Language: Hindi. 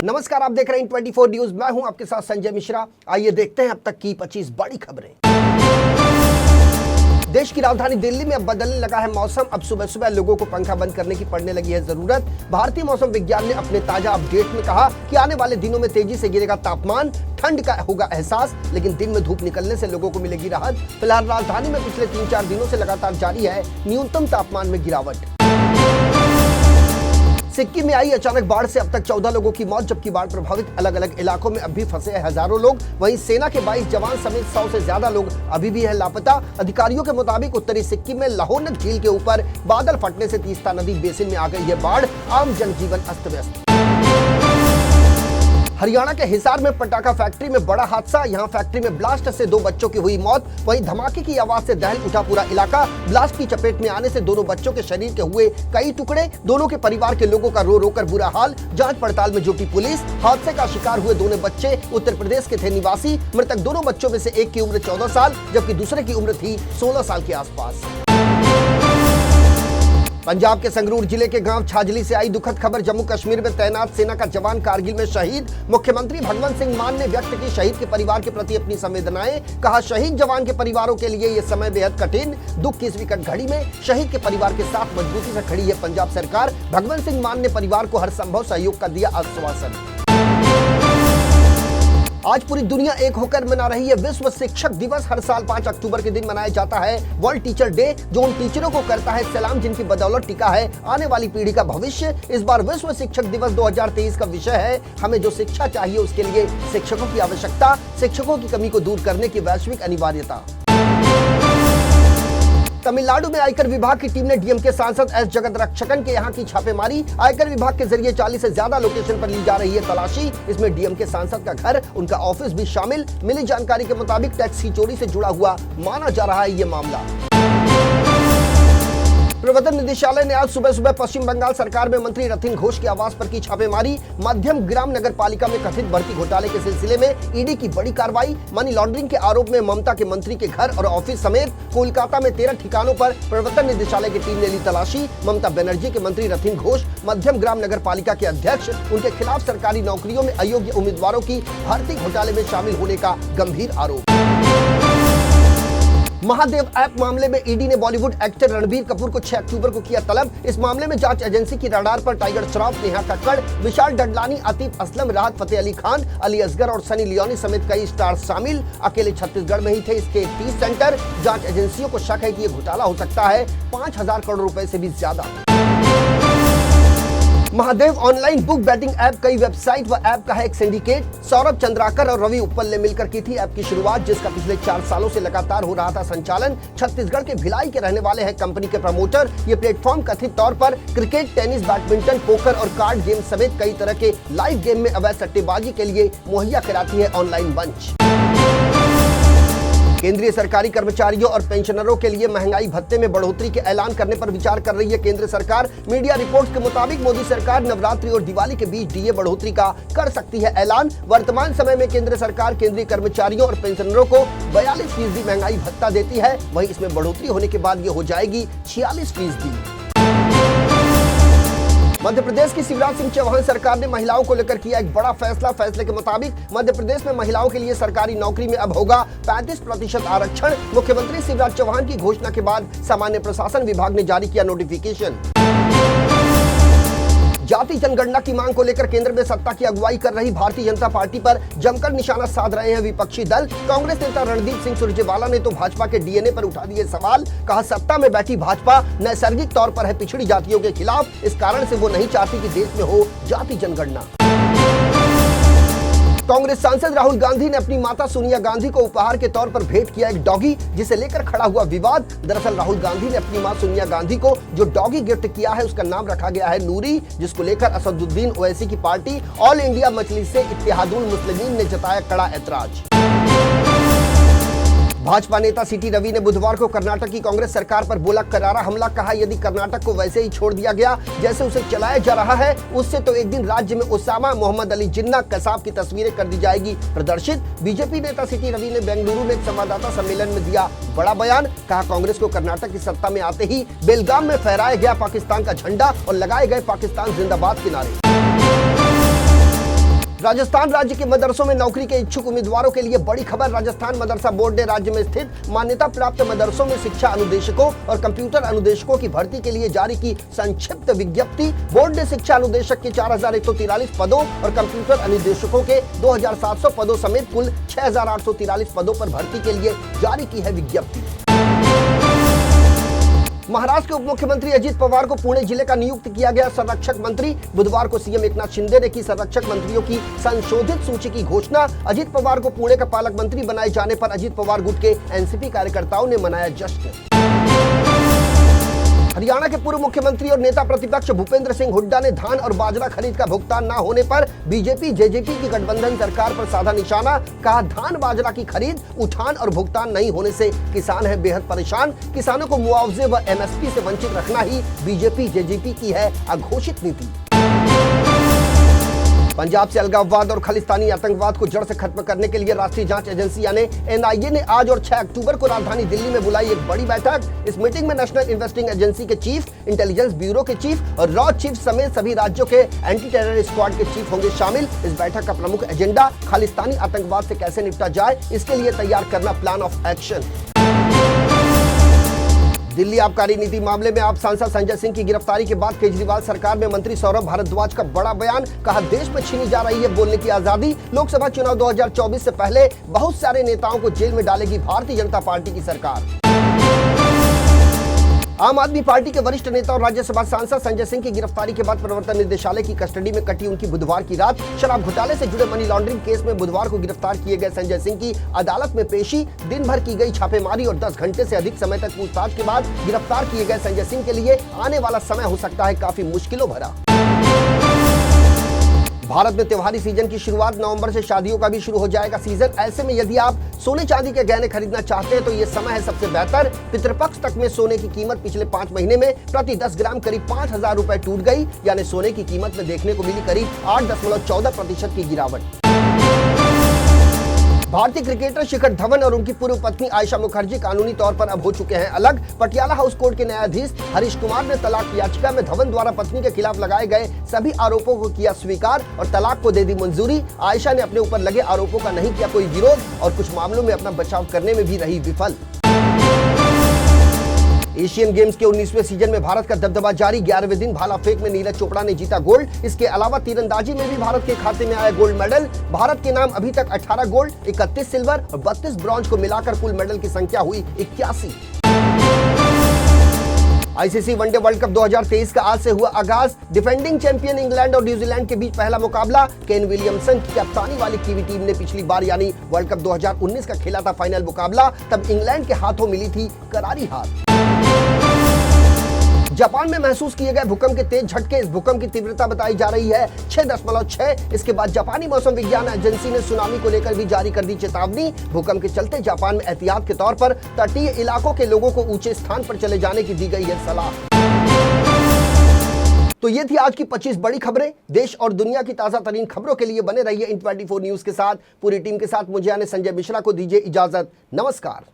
नमस्कार, आप देख रहे हैं 24 न्यूज। मैं हूं आपके साथ संजय मिश्रा। आइए देखते हैं अब तक की 25 बड़ी खबरें। देश की राजधानी दिल्ली में अब बदलने लगा है मौसम। अब सुबह सुबह लोगों को पंखा बंद करने की पड़ने लगी है जरूरत। भारतीय मौसम विज्ञान ने अपने ताजा अपडेट में कहा कि आने वाले दिनों में तेजी से गिरेगा तापमान, ठंड का होगा एहसास, लेकिन दिन में धूप निकलने से लोगों को मिलेगी राहत। फिलहाल राजधानी में पिछले 3-4 दिनों से लगातार जारी है न्यूनतम तापमान में गिरावट। सिक्किम में आई अचानक बाढ़ से अब तक 14 लोगों की मौत, जबकि बाढ़ प्रभावित अलग अलग इलाकों में अब भी फंसे हैं हजारों लोग। वहीं सेना के 22 जवान समेत 100 से ज्यादा लोग अभी भी हैं लापता। अधिकारियों के मुताबिक उत्तरी सिक्किम में लाहौनक झील के ऊपर बादल फटने से तीस्ता नदी बेसिन में आ गई है बाढ़। आम जनजीवन अस्त व्यस्त। हरियाणा के हिसार में पटाखा फैक्ट्री में बड़ा हादसा। यहां फैक्ट्री में ब्लास्ट से 2 बच्चों की हुई मौत। वहीं धमाके की आवाज से दहल उठा पूरा इलाका। ब्लास्ट की चपेट में आने से दोनों बच्चों के शरीर के हुए कई टुकड़े। दोनों के परिवार के लोगों का रो रो कर बुरा हाल। जांच पड़ताल में जुटी पुलिस। हादसे का शिकार हुए दोनों बच्चे उत्तर प्रदेश के थे निवासी। मृतक दोनों बच्चों में से एक की उम्र 14 साल जबकि दूसरे की उम्र थी 16 साल के आसपास। पंजाब के संगरूर जिले के गांव छाजली से आई दुखद खबर। जम्मू कश्मीर में तैनात सेना का जवान कारगिल में शहीद। मुख्यमंत्री भगवंत सिंह मान ने व्यक्त की शहीद के परिवार के प्रति अपनी संवेदनाएं। कहा, शहीद जवान के परिवारों के लिए ये समय बेहद कठिन। दुख की इस विकट घड़ी में शहीद के परिवार के साथ मजबूती से खड़ी है पंजाब सरकार। भगवंत सिंह मान ने परिवार को हर संभव सहयोग का दिया आश्वासन। आज पूरी दुनिया एक होकर मना रही है विश्व शिक्षक दिवस। हर साल 5 अक्टूबर के दिन मनाया जाता है वर्ल्ड टीचर डे, जो उन टीचरों को करता है सलाम जिनकी बदौलत टिका है आने वाली पीढ़ी का भविष्य। इस बार विश्व शिक्षक दिवस 2023 का विषय है हमें जो शिक्षा चाहिए उसके लिए शिक्षकों की आवश्यकता, शिक्षकों की कमी को दूर करने की वैश्विक अनिवार्यता। तमिलनाडु में आयकर विभाग की टीम ने डीएमके सांसद एस जगदरक्षकन के यहां की छापेमारी। आयकर विभाग के जरिए 40 से ज्यादा लोकेशन पर ली जा रही है तलाशी। इसमें डीएमके सांसद का घर, उनका ऑफिस भी शामिल। मिली जानकारी के मुताबिक टैक्स की चोरी से जुड़ा हुआ माना जा रहा है ये मामला। प्रवर्तन निदेशालय ने आज सुबह सुबह पश्चिम बंगाल सरकार में मंत्री रतिन घोष के आवास पर की छापेमारी। मध्यम ग्राम नगर पालिका में कथित भर्ती घोटाले के सिलसिले में ईडी की बड़ी कार्रवाई। मनी लॉन्ड्रिंग के आरोप में ममता के मंत्री के घर और ऑफिस समेत कोलकाता में 13 ठिकानों पर प्रवर्तन निदेशालय की टीम ने ली तलाशी। ममता बनर्जी के मंत्री रतिन घोष मध्यम ग्राम नगर पालिका के अध्यक्ष, उनके खिलाफ सरकारी नौकरियों में अयोग्य उम्मीदवारों की भर्ती घोटाले में शामिल होने का गंभीर आरोप। महादेव ऐप मामले में ईडी ने बॉलीवुड एक्टर रणबीर कपूर को 6 अक्टूबर को किया तलब। इस मामले में जांच एजेंसी की रडार पर टाइगर श्रॉफ, नेहा कक्कड़, विशाल डडलानी, आतिफ असलम, राहत फतेह अली खान, अली असगर और सनी लियोनी समेत कई स्टार शामिल। अकेले छत्तीसगढ़ में ही थे इसके 30 सेंटर। जांच एजेंसियों को शक है कि ये घोटाला हो सकता है 5,000 करोड़ रुपए से भी ज्यादा। Mahadev online book batting app कई वेबसाइट व ऐप का है एक सिंडिकेट। सौरभ चंद्राकर और रवि उप्पल ने मिलकर की थी ऐप की शुरुआत, जिसका पिछले 4 सालों से लगातार हो रहा था संचालन। छत्तीसगढ़ के भिलाई के रहने वाले हैं कंपनी के प्रमोटर। ये प्लेटफॉर्म कथित तौर पर क्रिकेट, टेनिस, बैडमिंटन, पोकर और कार्ड गेम समेत कई तरह के लाइव गेम में अवैध सट्टेबाजी के लिए मुहैया कराती है ऑनलाइन मंच। केंद्रीय सरकारी कर्मचारियों और पेंशनरों के लिए महंगाई भत्ते में बढ़ोतरी के ऐलान करने पर विचार कर रही है केंद्र सरकार। मीडिया रिपोर्ट्स के मुताबिक मोदी सरकार नवरात्रि और दिवाली के बीच डीए बढ़ोतरी का कर सकती है ऐलान। वर्तमान समय में केंद्र सरकार केंद्रीय कर्मचारियों और पेंशनरों को 42% महंगाई भत्ता देती है। वहीं इसमें बढ़ोतरी होने के बाद ये हो जाएगी 46%। मध्य प्रदेश की शिवराज सिंह चौहान सरकार ने महिलाओं को लेकर किया एक बड़ा फैसला। फैसले के मुताबिक मध्य प्रदेश में महिलाओं के लिए सरकारी नौकरी में अब होगा 35% आरक्षण। मुख्यमंत्री शिवराज चौहान की घोषणा के बाद सामान्य प्रशासन विभाग ने जारी किया नोटिफिकेशन। जाति जनगणना की मांग को लेकर केंद्र में सत्ता की अगुवाई कर रही भारतीय जनता पार्टी पर जमकर निशाना साध रहे हैं विपक्षी दल। कांग्रेस नेता रणदीप सिंह सुरजेवाला ने तो भाजपा के डीएनए पर उठा दिए सवाल। कहा, सत्ता में बैठी भाजपा नैसर्गिक तौर पर है पिछड़ी जातियों के खिलाफ। इस कारण से वो नहीं चाहती कि देश में हो जाति जनगणना। कांग्रेस सांसद राहुल गांधी ने अपनी माता सोनिया गांधी को उपहार के तौर पर भेंट किया एक डॉगी, जिसे लेकर खड़ा हुआ विवाद। दरअसल राहुल गांधी ने अपनी मां सोनिया गांधी को जो डॉगी गिफ्ट किया है उसका नाम रखा गया है नूरी, जिसको लेकर असदुद्दीन ओवैसी की पार्टी ऑल इंडिया मजलिस से इत्तेहादुल मुस्लिमीन ने जताया कड़ा ऐतराज। भाजपा नेता सीटी रवि ने बुधवार को कर्नाटक की कांग्रेस सरकार पर बोला करारा हमला। कहा, यदि कर्नाटक को वैसे ही छोड़ दिया गया जैसे उसे चलाया जा रहा है, उससे तो एक दिन राज्य में उसामा, मोहम्मद अली जिन्ना, कसाब की तस्वीरें कर दी जाएगी प्रदर्शित। बीजेपी नेता सीटी रवि ने बेंगलुरु में एक संवाददाता सम्मेलन में दिया बड़ा बयान। कहा, कांग्रेस को कर्नाटक की सत्ता में आते ही बेलगाम में फहराया गया पाकिस्तान का झंडा और लगाए गए पाकिस्तान जिंदाबाद के नारे। राजस्थान राज्य के मदरसों में नौकरी के इच्छुक उम्मीदवारों के लिए बड़ी खबर। राजस्थान मदरसा बोर्ड ने राज्य में स्थित मान्यता प्राप्त मदरसों में शिक्षा अनुदेशकों और कंप्यूटर अनुदेशकों की भर्ती के लिए जारी की संक्षिप्त विज्ञप्ति। बोर्ड ने शिक्षा अनुदेशक के 4143 पदों और कंप्यूटर अनुदेशकों के 2700 पदों समेत कुल 6843 पदों पर भर्ती के लिए जारी की है विज्ञप्ति। महाराष्ट्र के उप मुख्यमंत्री अजित पवार को पुणे जिले का नियुक्त किया गया संरक्षक मंत्री। बुधवार को सीएम एकनाथ शिंदे ने की संरक्षक मंत्रियों की संशोधित सूची की घोषणा। अजित पवार को पुणे का पालक मंत्री बनाए जाने पर अजित पवार गुट के एनसीपी कार्यकर्ताओं ने मनाया जश्न। हरियाणा के पूर्व मुख्यमंत्री और नेता प्रतिपक्ष भूपेंद्र सिंह हुड्डा ने धान और बाजरा खरीद का भुगतान न होने पर बीजेपी जेजेपी की गठबंधन सरकार पर साधा निशाना। कहा, धान बाजरा की खरीद, उठान और भुगतान नहीं होने से किसान है बेहद परेशान। किसानों को मुआवजे व एमएसपी से वंचित रखना ही बीजेपी जेजेपी की है अघोषित नीति। पंजाब से अलगाववाद और खालिस्तानी आतंकवाद को जड़ से खत्म करने के लिए राष्ट्रीय जांच एजेंसी यानी एनआईए ने आज और 6 अक्टूबर को राजधानी दिल्ली में बुलाई एक बड़ी बैठक। इस मीटिंग में नेशनल इन्वेस्टिंग एजेंसी के चीफ, इंटेलिजेंस ब्यूरो के चीफ और रॉ चीफ समेत सभी राज्यों के एंटी टेरर स्क्वाड के चीफ होंगे शामिल। इस बैठक का प्रमुख एजेंडा खालिस्तानी आतंकवाद से कैसे निपटा जाए, इसके लिए तैयार करना प्लान ऑफ एक्शन। दिल्ली आबकारी नीति मामले में आप सांसद संजय सिंह की गिरफ्तारी के बाद केजरीवाल सरकार में मंत्री सौरभ भारद्वाज का बड़ा बयान। कहा, देश में छीनी जा रही है बोलने की आजादी। लोकसभा चुनाव 2024 से पहले बहुत सारे नेताओं को जेल में डालेगी भारतीय जनता पार्टी की सरकार। आम आदमी पार्टी के वरिष्ठ नेता और राज्यसभा सांसद संजय सिंह की गिरफ्तारी के बाद प्रवर्तन निदेशालय की कस्टडी में कटी उनकी बुधवार की रात। शराब घोटाले से जुड़े मनी लॉन्ड्रिंग केस में बुधवार को गिरफ्तार किए गए संजय सिंह की अदालत में पेशी। दिन भर की गई छापेमारी और 10 घंटे से अधिक समय तक पूछताछ के बाद गिरफ्तार किए गए संजय सिंह के लिए आने वाला समय हो सकता है काफी मुश्किलों भरा। भारत में त्योहारी सीजन की शुरुआत नवंबर से शादियों का भी शुरू हो जाएगा सीजन। ऐसे में यदि आप सोने चांदी के गहने खरीदना चाहते हैं तो ये समय है सबसे बेहतर। पितृपक्ष तक में सोने की कीमत पिछले 5 महीने में प्रति 10 ग्राम करीब 5000 रुपए टूट गई, यानी सोने की कीमत में देखने को मिली करीब 8.14% की गिरावट। भारतीय क्रिकेटर शिखर धवन और उनकी पूर्व पत्नी आयशा मुखर्जी कानूनी तौर पर अब हो चुके हैं अलग। पटियाला हाउस कोर्ट के न्यायाधीश हरीश कुमार ने तलाक याचिका में धवन द्वारा पत्नी के खिलाफ लगाए गए सभी आरोपों को किया स्वीकार और तलाक को दे दी मंजूरी। आयशा ने अपने ऊपर लगे आरोपों का नहीं किया कोई विरोध और कुछ मामलों में अपना बचाव करने में भी रही विफल। एशियन गेम्स के 19वें सीजन में भारत का दबदबा जारी। 11वें दिन भाला फेंक में नीरज चोपड़ा ने जीता गोल्ड। इसके अलावा तीरंदाजी में भी भारत के खाते में आया गोल्ड मेडल। भारत के नाम अभी तक 18 गोल्ड, 31 सिल्वर और 32 ब्रॉन्ज को मिलाकर कुल मेडल की संख्या हुई 81। आईसीसी वनडे वर्ल्ड कप 2023 का आज से हुआ आगाज। डिफेंडिंग चैंपियन इंग्लैंड और न्यूजीलैंड के बीच पहला मुकाबला। केन विलियमसन की कप्तानी वाली कीवी टीम ने पिछली बार यानी वर्ल्ड कप 2019 का खेला था फाइनल मुकाबला, तब इंग्लैंड के हाथों मिली थी करारी हार। जापान में महसूस किए गए भूकंप के तेज झटके। इस भूकंप की तीव्रता बताई जा रही है 6.6। इसके बाद जापानी मौसम विज्ञान एजेंसी ने सुनामी को लेकर भी जारी कर दी चेतावनी। भूकंप के चलते जापान में एहतियात के तौर पर तटीय इलाकों के लोगों को ऊंचे स्थान पर चले जाने की दी गई है सलाह। तो ये थी आज की 25 बड़ी खबरें। देश और दुनिया की ताजा तरीन खबरों के लिए बने रहिए इन 24 न्यूज के साथ। पूरी टीम के साथ मुझे यानी संजय मिश्रा को दीजिए इजाजत। नमस्कार।